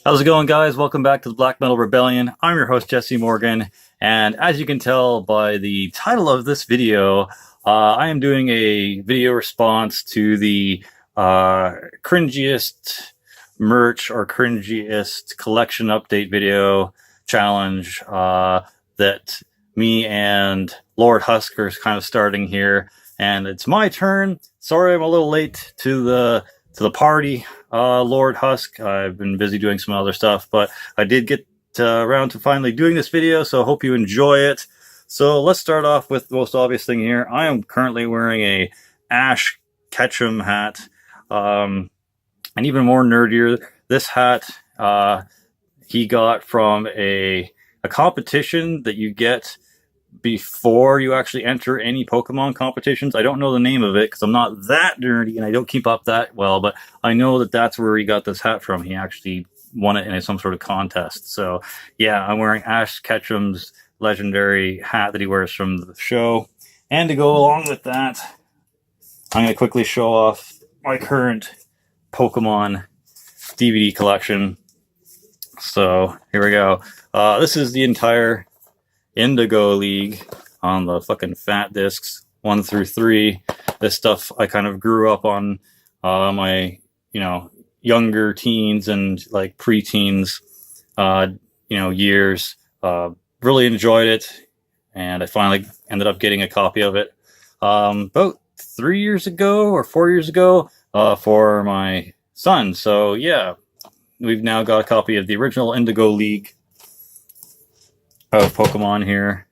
How's it going, guys? Welcome back to the Black Metal Rebellion. I'm your host, Jesse Morgan, and as you can tell by the title of this video, I am doing a video response to the cringiest merch or cringiest collection update video challenge that me and Lord Husk are kind of starting here, and it's my turn. Sorry, I'm a little late to the party. Lord Husk. I've been busy doing some other stuff, but I did get around to finally doing this video, so I hope you enjoy it. So let's start off with the most obvious thing here. I am currently wearing a Ash Ketchum hat, and even more nerdier, this hat he got from a competition that you get before you actually enter any Pokemon competitions. I don't know the name of it because I'm not that nerdy and I don't keep up that well, but I know that that's where he got this hat from. He actually won it in some sort of contest. So yeah, I'm wearing Ash Ketchum's legendary hat that he wears from the show. And to go along with that, I'm going to quickly show off my current Pokemon DVD collection. So here we go. This is the entire Indigo League on the fucking fat discs 1 through 3. This stuff I kind of grew up on my younger teens and like preteens years. Really enjoyed it, and I finally ended up getting a copy of it about 3 years ago or 4 years ago for my son. So yeah, we've now got a copy of the original Indigo League of Pokemon here.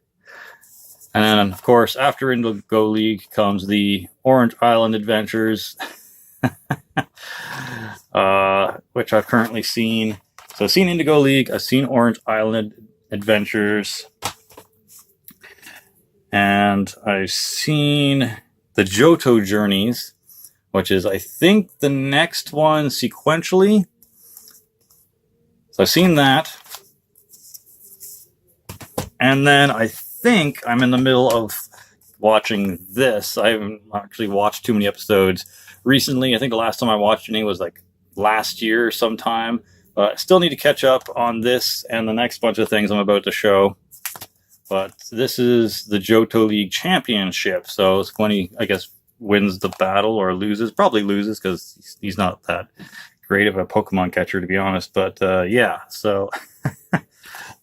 And then, of course, after Indigo League comes the Orange Island Adventures, which I've currently seen. So I've seen Indigo League, I've seen Orange Island Adventures, and I've seen the Johto Journeys, which is, I think, the next one sequentially. So I've seen that. And then I think I'm in the middle of watching this. I haven't actually watched too many episodes recently. I think the last time I watched any was like last year sometime. But I still need to catch up on this and the next bunch of things I'm about to show. But this is the Johto League Championship. So it's when he, I guess, wins the battle or loses. Probably loses because he's not that great of a Pokemon catcher, to be honest. But yeah, so...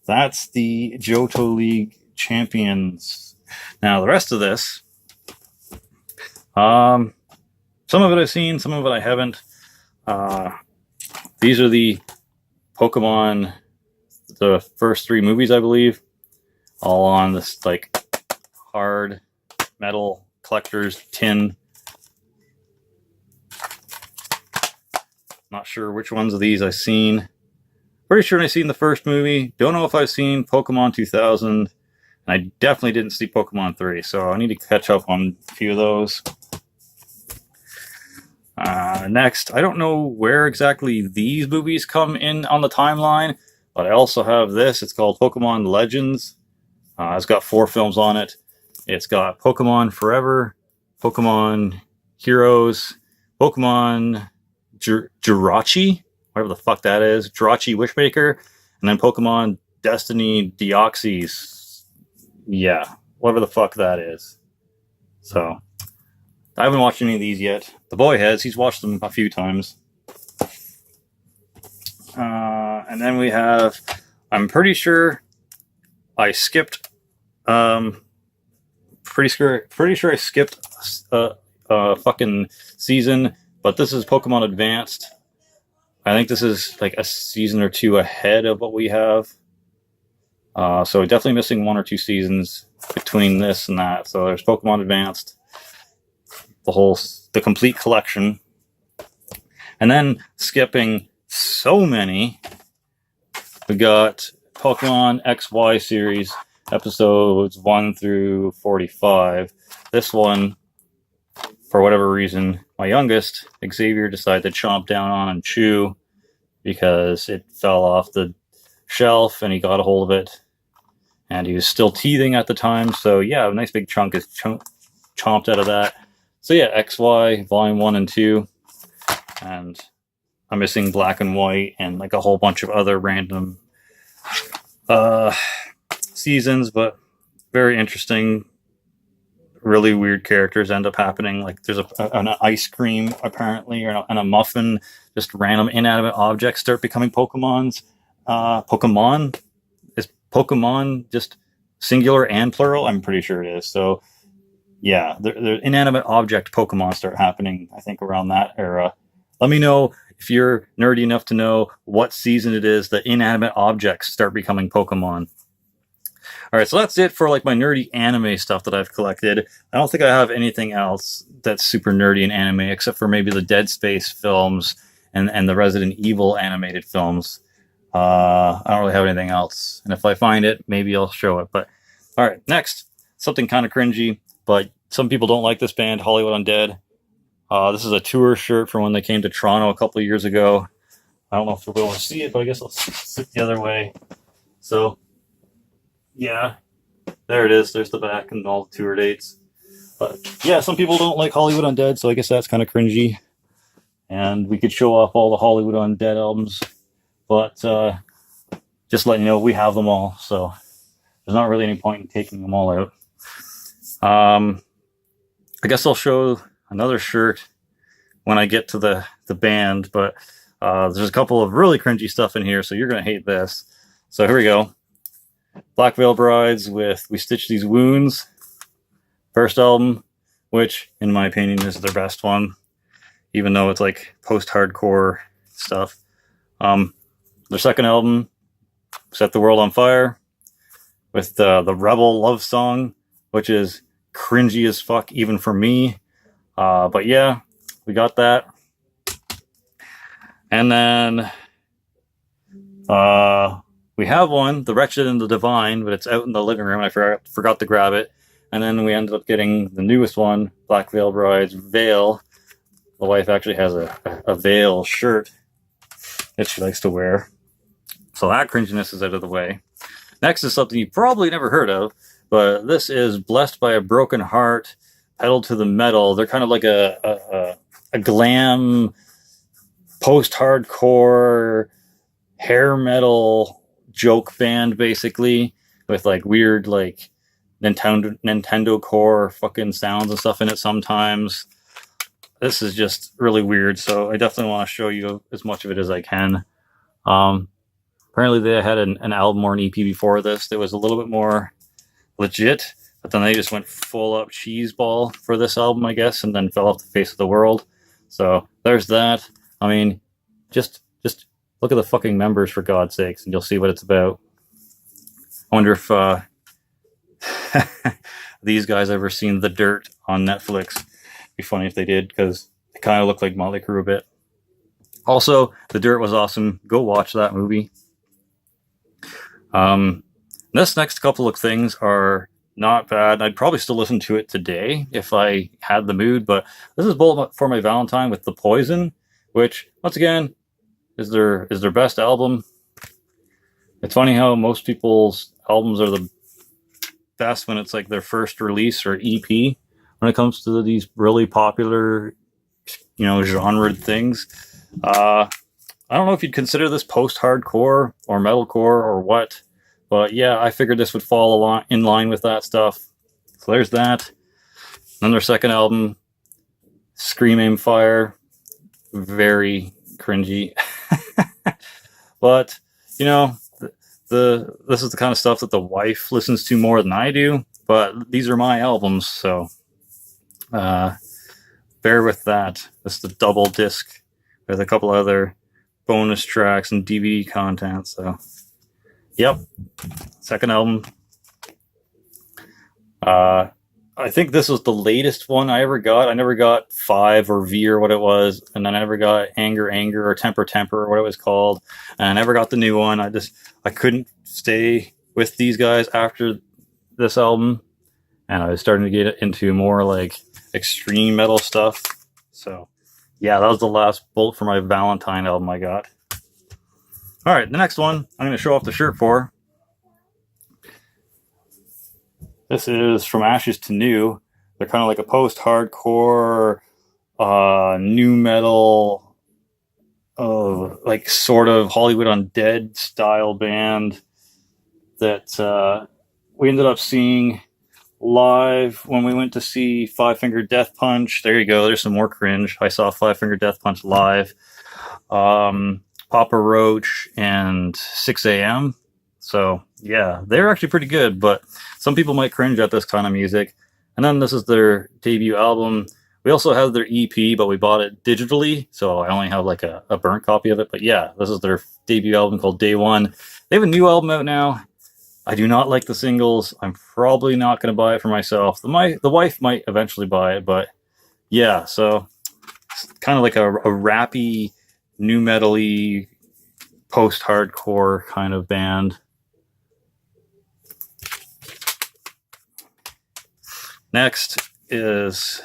That's the Johto League champions. Now, the rest of this, some of it I've seen, some of it I haven't. These are the Pokemon, the first 3 movies, I believe, all on this, like, hard metal collector's tin. Not sure which ones of these I've seen. Pretty sure I've seen the first movie. Don't know if I've seen Pokemon 2000. And I definitely didn't see Pokemon 3. So I need to catch up on a few of those. Next, I don't know where exactly these movies come in on the timeline. But I also have this. It's called Pokemon Legends. It's got 4 films on it. It's got Pokemon Forever, Pokemon Heroes, Pokemon Jirachi, whatever the fuck that is, Jirachi Wishmaker, and then Pokemon Destiny Deoxys. Yeah, whatever the fuck that is. So, I haven't watched any of these yet. The boy has. He's watched them a few times. And then we have, I'm pretty sure I skipped, pretty sure I skipped a fucking season, but this is Pokemon Advanced. I think this is like a season or 2 ahead of what we have. So definitely missing 1 or 2 seasons between this and that. So there's Pokemon Advanced, the complete collection. And then skipping so many, we got Pokemon XY series, episodes 1 through 45. This one, for whatever reason, my youngest, Xavier, decided to chomp down on and chew because it fell off the shelf and he got a hold of it. And he was still teething at the time. So yeah, a nice big chunk is chomped out of that. So yeah, XY, Volume 1 and 2. And I'm missing Black and White and like a whole bunch of other random uh, seasons, but very interesting. Really weird characters end up happening. Like there's an ice cream apparently, and a muffin. Just random inanimate objects start becoming Pokemons. Pokemon is Pokemon just singular and plural? I'm pretty sure it is. So yeah, the inanimate object Pokemon start happening. I think around that era. Let me know if you're nerdy enough to know what season it is that inanimate objects start becoming Pokemon. All right, so that's it for like my nerdy anime stuff that I've collected. I don't think I have anything else that's super nerdy in anime, except for maybe the Dead Space films and the Resident Evil animated films. I don't really have anything else, and if I find it, maybe I'll show it. But all right, next, something kind of cringy, but some people don't like this band, Hollywood Undead. This is a tour shirt from when they came to Toronto a couple of years ago. I don't know if you'll be able to see it, but I guess I'll sit the other way. So yeah, there it is. There's the back and all the tour dates. But yeah, some people don't like Hollywood Undead, so I guess that's kind of cringy. And we could show off all the Hollywood Undead albums, but just letting you know, we have them all, so there's not really any point in taking them all out. I guess I'll show another shirt when I get to the band, but there's a couple of really cringy stuff in here, so you're going to hate this. So here we go. Black Veil Brides with We Stitch These Wounds. First album, which, in my opinion, is their best one, even though it's like post-hardcore stuff. Their second album, Set the World on Fire, with the Rebel love song, which is cringy as fuck, even for me. But yeah, we got that. And then we have one, The Wretched and the Divine, but it's out in the living room, and I forgot to grab it. And then we ended up getting the newest one, Black Veil Bride's Veil. The wife actually has a Veil shirt that she likes to wear. So that cringiness is out of the way. Next is something you probably never heard of, but this is Blessed by a Broken Heart, Pedal to the Metal. They're kind of like a glam, post-hardcore, hair metal joke band, basically, with like weird like Nintendo core fucking sounds and stuff in it sometimes. This is just really weird, so I definitely want to show you as much of it as I can. Apparently they had an album or an EP before this that was a little bit more legit, but then they just went full up cheeseball for this album, I guess, and then fell off the face of the world. So there's that. I mean, just look at the fucking members, for God's sakes, and you'll see what it's about. I wonder if these guys ever seen The Dirt on Netflix. It'd be funny if they did, because they kind of look like Motley Crue a bit. Also, The Dirt was awesome. Go watch that movie. This next couple of things are not bad. I'd probably still listen to it today if I had the mood, but this is Bullet for My Valentine with The Poison, which, once again, is their best album. It's funny how most people's albums are the best when it's like their first release or EP. When it comes to these really popular, genre things, I don't know if you'd consider this post-hardcore or metalcore or what, but yeah, I figured this would fall in line with that stuff. So there's that. Then their second album, Scream Aim Fire, very cringy. But this is the kind of stuff that the wife listens to more than I do, but these are my albums, so bear with that. This is the double disc with a couple other bonus tracks and DVD content. So yep, second album. I think this was the latest one I ever got. I never got 5 or V or what it was, and then I never got Anger or Temper or what it was called, and I never got the new one. I couldn't stay with these guys after this album, and I was starting to get into more like extreme metal stuff. So yeah, that was the last Bullet for My Valentine album I got. All right, the next one I'm going to show off the shirt for. This is From Ashes to New. They're kind of like a post-hardcore, new metal like sort of Hollywood Undead style band that we ended up seeing live when we went to see Five Finger Death Punch. There you go. There's some more cringe. I saw Five Finger Death Punch live. Papa Roach and 6 a.m. So yeah, they're actually pretty good, but some people might cringe at this kind of music. And then this is their debut album. We also have their EP, but we bought it digitally, so I only have like a burnt copy of it. But yeah, this is their debut album called Day One. They have a new album out now. I do not like the singles. I'm probably not going to buy it for myself. The wife might eventually buy it, but yeah, so it's kind of like a rappy, new metal-y, post-hardcore kind of band. Next is,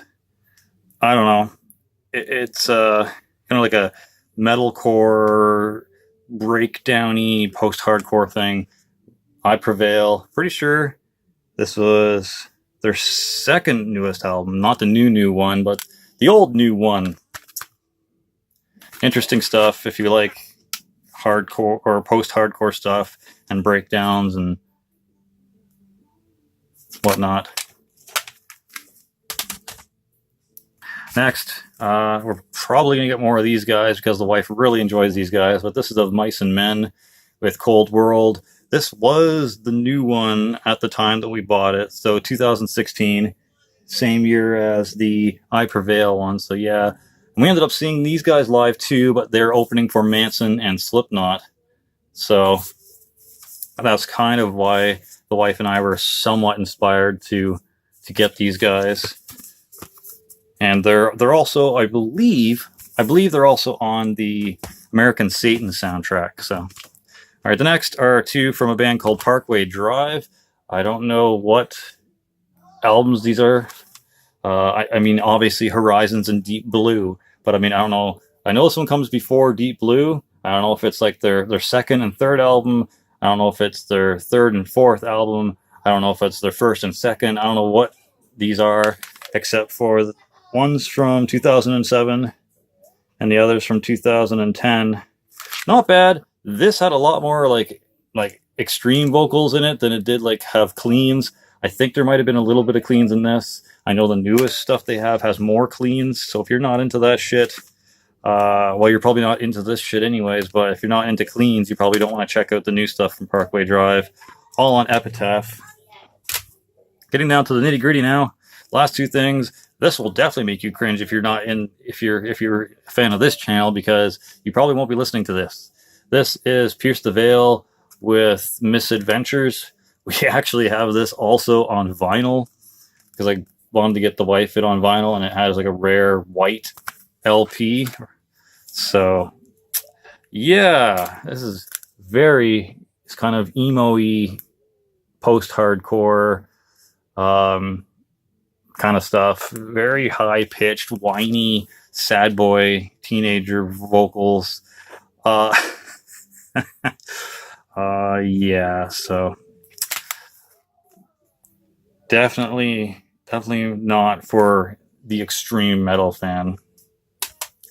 I don't know, it's kind of like a metalcore, breakdowny, post-hardcore thing. I Prevail. Pretty sure this was their second newest album, not the new one, but the old new one. Interesting stuff if you like hardcore or post-hardcore stuff and breakdowns and whatnot. Next, we're probably going to get more of these guys because the wife really enjoys these guys, but this is of Mice and Men with Cold World. This was the new one at the time that we bought it, so 2016, same year as the I Prevail one, so yeah. And we ended up seeing these guys live too, but they're opening for Manson and Slipknot, so that's kind of why the wife and I were somewhat inspired to get these guys. And they're also, I believe they're also on the American Satan soundtrack. So, all right, the next are two from a band called Parkway Drive. I don't know what albums these are. I mean, obviously Horizons and Deep Blue, but I mean, I don't know. I know this one comes before Deep Blue. I don't know if it's like their second and third album. I don't know if it's their third and fourth album. I don't know if it's their first and second. I don't know what these are, except for the one's from 2007 and the other's from 2010. Not bad. This had a lot more like extreme vocals in it than it did like have cleans. I think there might have been a little bit of cleans in this. I know the newest stuff they have has more cleans, so if you're not into that shit, well, you're probably not into this shit anyways, but if you're not into cleans, you probably don't want to check out the new stuff from Parkway Drive. All on Epitaph. Getting down to the nitty gritty now. Last two things. This will definitely make you cringe if you're a fan of this channel, because you probably won't be listening to this. This is Pierce the Veil with Misadventures. We actually have this also on vinyl because I wanted to get the wife it on vinyl, and it has like a rare white LP. So yeah, this is it's kind of emo-y, post-hardcore kind of stuff. Very high-pitched, whiny, sad boy, teenager vocals. Yeah, so definitely not for the extreme metal fan.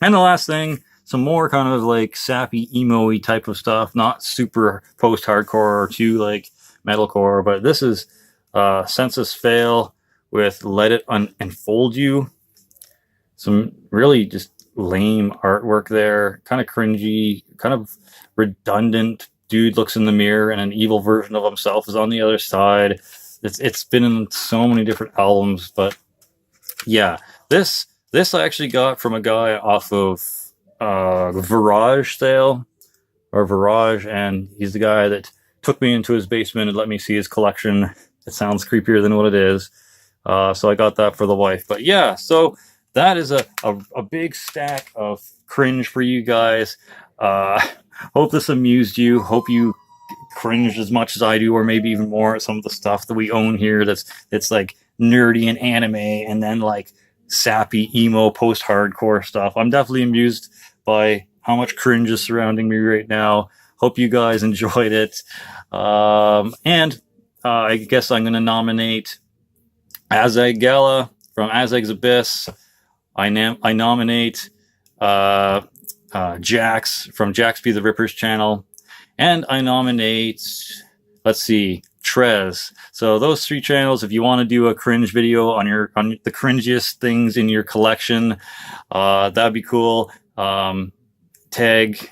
And the last thing, some more kind of like sappy, emo-y type of stuff, not super post-hardcore or too like metalcore, but this is Census Fail with Let It Unfold You. Some really just lame artwork there, kind of cringy, kind of redundant. Dude looks in the mirror and an evil version of himself is on the other side. It's been in so many different albums, but yeah, this I actually got from a guy off of Virage sale, or Virage, and he's the guy that took me into his basement and let me see his collection. It sounds creepier than what it is. So I got that for the wife. But yeah, so that is a big stack of cringe for you guys. Hope this amused you. Hope you cringed as much as I do, or maybe even more at some of the stuff that we own here that's like nerdy and anime, and then like sappy, emo, post-hardcore stuff. I'm definitely amused by how much cringe is surrounding me right now. Hope you guys enjoyed it. And I guess I'm going to nominate Azag Gala from Azag's Abyss. I nominate Jax from Jax Be the Ripper's channel, and I nominate, let's see, Trez. So those 3 channels, if you want to do a cringe video on the cringiest things in your collection, that'd be cool. Tag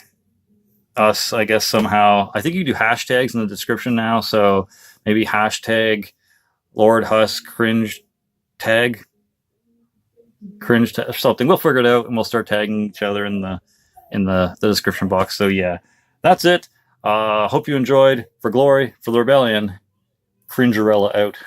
us, I guess, somehow. I think you do hashtags in the description now, so maybe hashtag Lord Husk cringe tag, something. We'll figure it out, and we'll start tagging each other in the description box. So yeah, that's it. Hope you enjoyed. For glory, for the rebellion, Cringerella out.